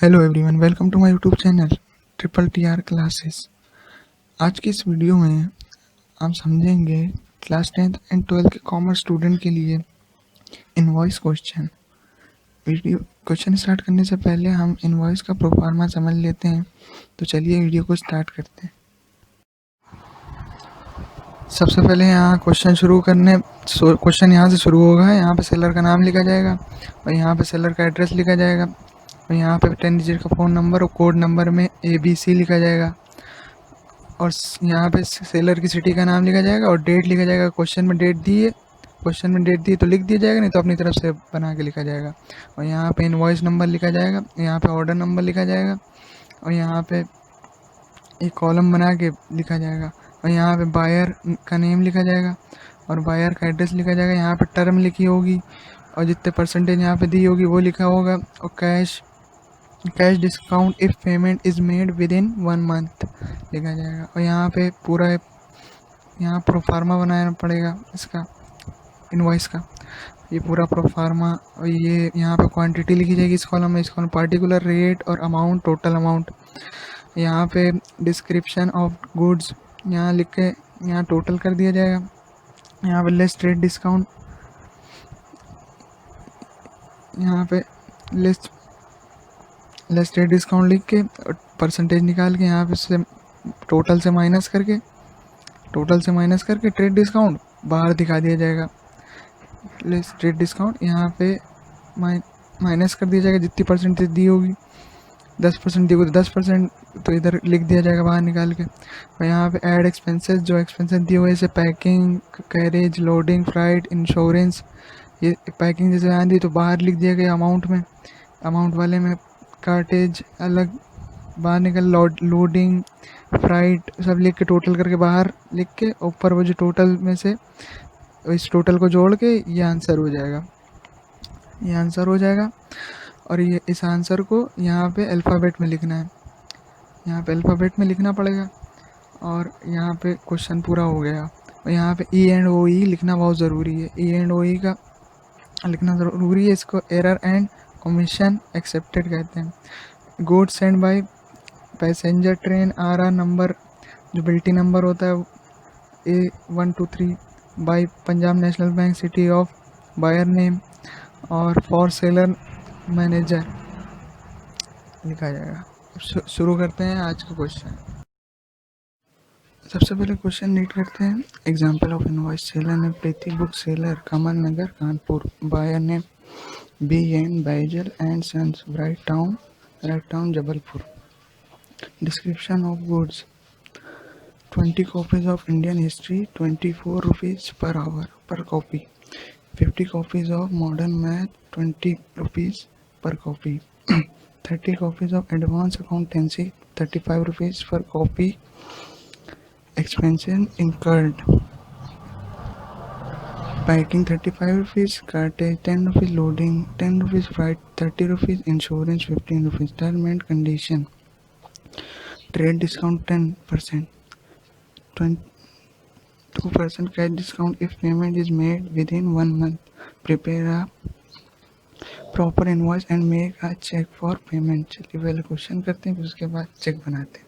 Hello everyone, welcome to my YouTube channel triple T R classes. आज की इस video में हम समझेंगे क्लास 10th एंड 12th के कॉमर्स स्टूडेंट के लिए invoice question. Video question start करने से पहले हम इनवॉइस का प्रोफार्मा समझ लेते हैं। तो चलिए वीडियो को स्टार्ट करते हैं। सबसे पहले यहाँ क्वेश्चन यहाँ से शुरू होगा। यहाँ पे सेलर का नाम लिखा जाएगा और यहाँ पे सेलर का एड्रेस लिखा जाएगा और यहाँ पे 10 डिजिट का फ़ोन नंबर और कोड नंबर में ABC लिखा जाएगा और यहाँ पे सेलर की सिटी का नाम लिखा जाएगा और डेट लिखा जाएगा। क्वेश्चन में डेट दी है तो लिख दिया जाएगा, नहीं तो अपनी तरफ से बना के लिखा जाएगा। और यहाँ पे इनवॉइस नंबर लिखा जाएगा, यहाँ पे ऑर्डर नंबर लिखा जाएगा और यहाँ पे एक कॉलम बना के लिखा जाएगा और यहाँ पे बायर का नेम लिखा जाएगा और बायर का एड्रेस लिखा जाएगा। यहाँ पे टर्म लिखी होगी और जितने परसेंटेज यहाँ पे दी होगी वो लिखा होगा और cash discount if payment is made within 1 month लिखा जाएगा। और यहाँ पे पूरा यहाँ प्रोफार्मा बनाना पड़ेगा इसका, इनवॉइस का, ये पूरा प्रोफार्मा। और ये यहाँ पे क्वांटिटी लिखी जाएगी इस कॉलम में, इस कॉलम पार्टिकुलर रेट और अमाउंट, टोटल अमाउंट। यहाँ पे डिस्क्रिप्शन ऑफ गुड्स यहाँ लिख के यहाँ टोटल कर दिया जाएगा। यहाँ पे लेस रेट डिस्काउंट, यहाँ पे लेस रेट डिस्काउंट लिख के परसेंटेज निकाल के यहाँ पे से टोटल से माइनस करके ट्रेड डिस्काउंट बाहर दिखा दिया जाएगा। लेस ट्रेड डिस्काउंट यहाँ पे माइनस कर दिया जाएगा। जितनी परसेंटेज दी होगी, 10% दी होगी तो 10% तो इधर लिख दिया जाएगा बाहर निकाल के। और यहाँ पे ऐड एक्सपेंसेस, जो एक्सपेंसेस दिए हुए जैसे packing, carriage, loading, freight, insurance, ये पैकिंग जैसे यहाँ दी तो बाहर लिख दिया गया अमाउंट में, अमाउंट वाले में कार्टेज अलग बाहर निकल, लोडिंग, फ्राइट सब लिख के टोटल करके बाहर लिख के ऊपर वो जो टोटल में से इस टोटल को जोड़ के ये आंसर हो जाएगा। और ये इस आंसर को यहाँ पे अल्फ़ाबेट में लिखना है, यहाँ पे अल्फ़ाबेट में लिखना पड़ेगा। और यहाँ पे क्वेश्चन पूरा हो गया। और यहाँ पे E एंड OE लिखना बहुत ज़रूरी है, E एंड OE का लिखना ज़रूरी है। इसको एरर एंड ओमिशन एक्सेप्टेड कहते हैं। Goods send by passenger train RR number, जो बिल्टी नंबर होता है A123 by Punjab National Bank, city of, buyer name और फॉर सेलर मैनेजर लिखा जाएगा। शुरू करते हैं आज का क्वेश्चन। सबसे पहले क्वेश्चन रीड करते हैं। एग्जाम्पल ऑफ इनवॉइस, सेलर ने Preeti book seller, Kamal Nagar, Kanpur, buyer ने BN Baijal and sons, Wright Town Jabalpur. Description of goods, 20 copies of Indian history, 24 rupees per hour per copy. 50 copies of modern math, 20 rupees per copy. 30 copies of advanced accountancy, 35 rupees per copy. Expenses incurred: packing 35 rupees, cartage 10 rupees, loading 10 rupees, freight 30 rupees, insurance 15 rupees. Term and condition: trade discount 10%, 2% cash discount if payment is made within 1 month. Prepare a proper invoice and make a check for payment. चलिए पहले question करते हैं, फिर उसके बाद check बनाते हैं।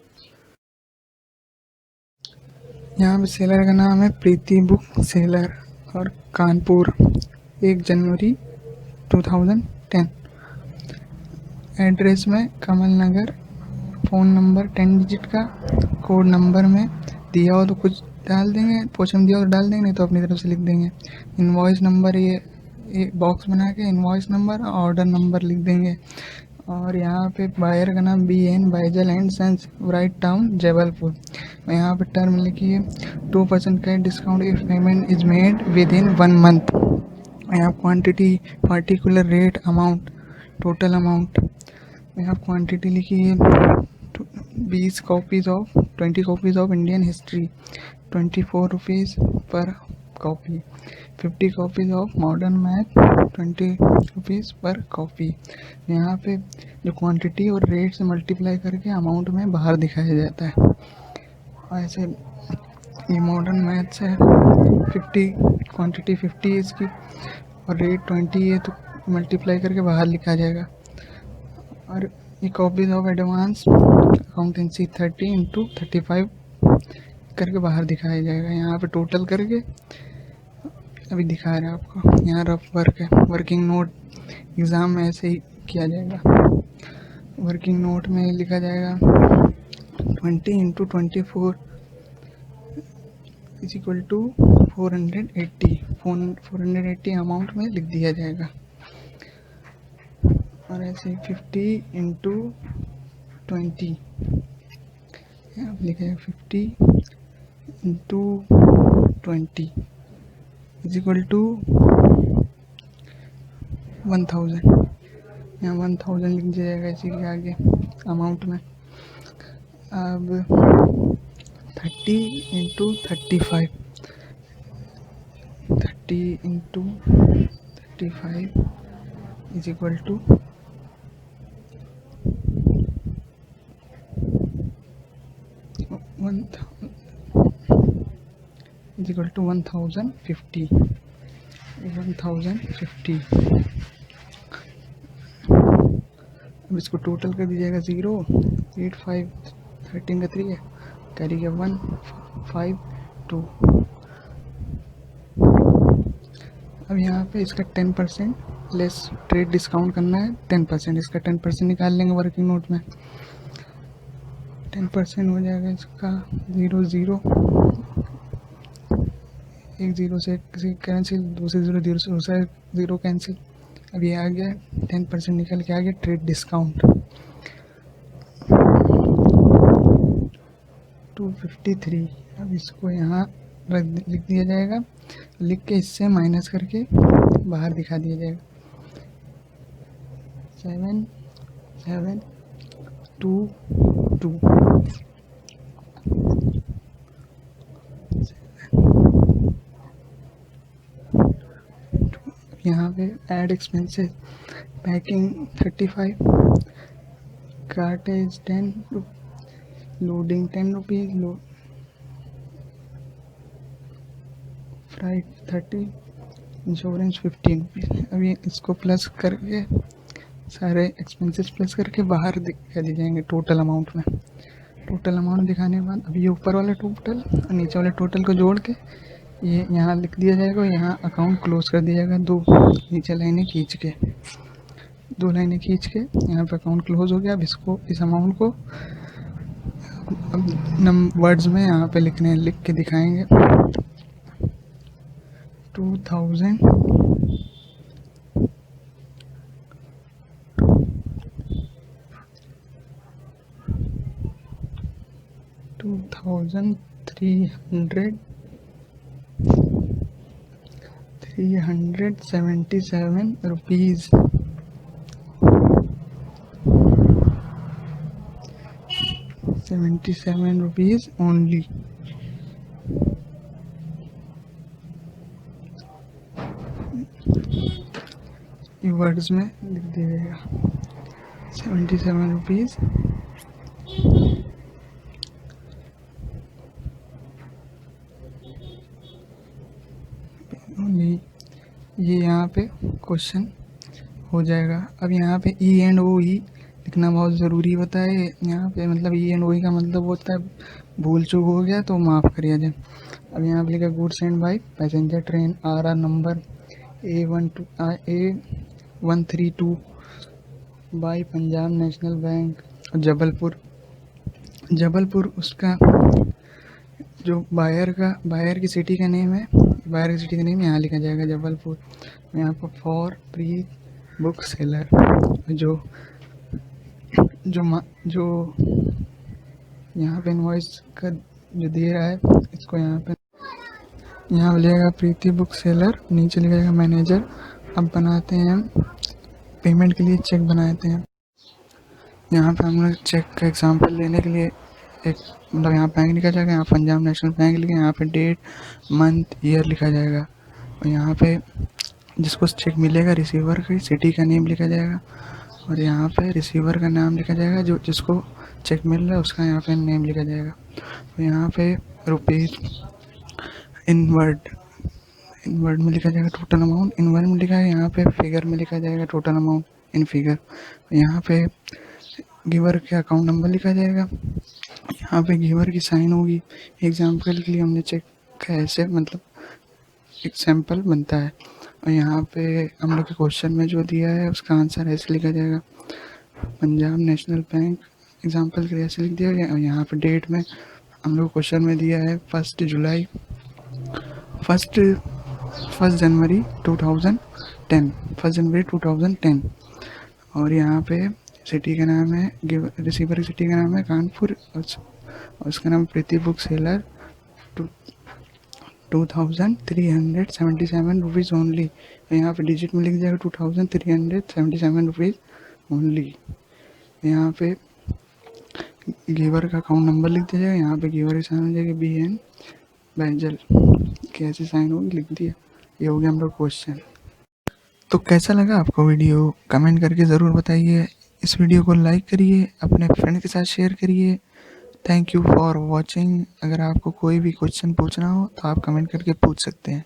यहाँ पे सेलर का नाम है प्रीति बुक सेलर और कानपुर, 1 जनवरी 2010। एड्रेस में कमल नगर, फ़ोन नंबर 10 डिजिट का, कोड नंबर में दिया हो तो कुछ डाल देंगे, पोर्शन दिया हो तो डाल देंगे, नहीं तो अपनी तरफ से लिख देंगे। इनवॉइस नंबर, ये बॉक्स बना के इनवॉइस नंबर, ऑर्डर नंबर लिख देंगे। और यहाँ पे बायर का नाम BN Baijal and sons, Wright Town Jabalpur. यहाँ पे टर्म लिखी है 2% का discount if payment is made within 1 month. यहाँ quantity, particular rate, amount, total amount. यहाँ क्वांटिटी लिखी है 20 copies of Indian history, 24 rupees per copy. 50 copies of modern math, 20 rupees per copy. यहाँ पे जो क्वांटिटी और रेट से multiply करके अमाउंट में बाहर दिखाया जाता है। ऐसे ये मॉडर्न मैथ्स है, 50 क्वांटिटी 50 है इसकी और रेट 20 है तो मल्टीप्लाई करके बाहर लिखा जाएगा। और ये कॉपीज ऑफ एडवांस अकाउंटेंसी 30/35 करके बाहर दिखाया जाएगा। यहाँ पे टोटल करके अभी दिखा रहे हैं आपको। यहाँ रफ वर्क है, वर्किंग नोट एग्ज़ाम में ऐसे ही किया जाएगा। वर्किंग नोट में लिखा जाएगा 20/24 इज इक्वल टू 480 अमाउंट में लिख दिया जाएगा। और ऐसे 50/20 यहाँ लिखा है 50/20 इज इक्वल टू 1000। यहाँ 1000 लिख दिया जाएगा इसी के आगे अमाउंट में। अब 30/35 30/35 इज इक्वल टू 1050। अब इसको टोटल कर दीजिएगा 0 8 5 13 का 3 है, कैरी का 1 5 2। अब यहाँ पे इसका 10% लेस ट्रेड डिस्काउंट करना है 10%। इसका 10% निकाल लेंगे वर्किंग नोट में। 10% हो जाएगा इसका 0 0, एक 0 से कैंसिल, दूसरे 0 0 से दूसरा 0 कैंसिल। अब ये आ गया 10% निकल के आ गया ट्रेड डिस्काउंट 253। अब इसको यहाँ लिख दिया जाएगा, लिख के इससे माइनस करके बाहर दिखा दिया जाएगा 7 7 2 2। यहाँ पे add expenses packing 35, cartage 10, loading 10 rupees, freight 30, insurance 15 rupees. अभी इसको प्लस करके सारे एक्सपेंसेस प्लस करके बाहर दिखा दिए जाएंगे टोटल अमाउंट में। टोटल अमाउंट दिखाने के बाद अभी ये ऊपर वाला टोटल और नीचे वाले टोटल को जोड़ के ये यहाँ लिख दिया जाएगा। यहाँ अकाउंट क्लोज कर दिया जाएगा। दो नीचे लाइनें खींच के, दो लाइनें खींच के यहाँ पे अकाउंट क्लोज हो गया। अब इसको, इस अमाउंट को वर्ड्स में यहाँ पे लिखने, लिख के दिखाएंगे 2000 377 रुपीज़। 77 rupees only. ये वर्ड्स में लिख दीजिएगा 77 रुपीज़। ये यहाँ पे क्वेश्चन हो जाएगा। अब यहाँ पे ई एंड ओ ई लिखना बहुत ज़रूरी होता है। यहाँ पे मतलब ई एंड ओ ई का मतलब होता है भूल चूक हो गया तो माफ़ करिए जाए। अब यहाँ पे लिखा goods and by passenger train R number A132 by Punjab National Bank Jabalpur उसका जो बायर की सिटी का नेम है, बायर की सिटी का नेम यहाँ लिखा जाएगा जबलपुर। यहाँ पर फॉर प्रीत बुक सेलर जो यहाँ पे इनवॉइस का जो दे रहा है इसको यहाँ पे लिखेगा प्रीति बुक सेलर, नीचे लिखा जाएगा मैनेजर। अब बनाते हैं पेमेंट के लिए चेक बनाते हैं। यहाँ पे हम लोग चेक का एग्जांपल लेने के लिए एक मतलब यहाँ बैंक लिखा जाएगा, यहाँ पंजाब नेशनल बैंक लिखा, यहाँ पे डेट मंथ ईयर लिखा जाएगा। और यहाँ पे जिसको चेक मिलेगा रिसीवर की सिटी का नेम लिखा जाएगा और यहाँ पे रिसीवर का नाम लिखा जाएगा। जो जिसको चेक मिल रहा है उसका यहाँ पे नेम लिखा जाएगा। और यहाँ पे रुपीज़ इन वर्ड में लिखा जाएगा टोटल अमाउंट, इन वर्ड में लिखा है। यहाँ पे फिगर में लिखा जाएगा टोटल अमाउंट इन फिगर। यहाँ पे गिवर के अकाउंट नंबर लिखा जाएगा। यहाँ पे गिवर की साइन होगी। एग्जाम्पल के लिए हमने चेक कैसे मतलब एग्जाम्पल बनता है। और यहाँ पे हम लोग के क्वेश्चन में जो दिया है उसका आंसर ऐसे लिखा जाएगा, पंजाब नेशनल बैंक। एग्जाम्पल के लिए ऐसे लिख दिया गया। और यहाँ पे डेट में हम लोग क्वेश्चन में दिया है 1 जुलाई 1 जनवरी 2010, 1 जनवरी 2010। और यहाँ पे सिटी का नाम है, रिसीवर की सिटी का नाम है कानपुर, और उसका नाम प्रीति बुक सेलर, 2377 रुपीज़ ओनली। यहाँ पे डिजिट में लिख जाएगा 2377 रुपीज़ ओनली। यहाँ पे गिवर का अकाउंट नंबर लिख दिया जाएगा। यहाँ पे गिवर की साइन हो जाएगी BN बैजल, कैसे साइन होगी लिख दिया। ये हो गया हम लोग क्वेश्चन। तो कैसा लगा आपको वीडियो, कमेंट करके ज़रूर बताइए। इस वीडियो को लाइक करिए, अपने फ्रेंड के साथ शेयर करिए। Thank you for watching. अगर आपको कोई भी क्वेश्चन पूछना हो तो आप कमेंट करके पूछ सकते हैं।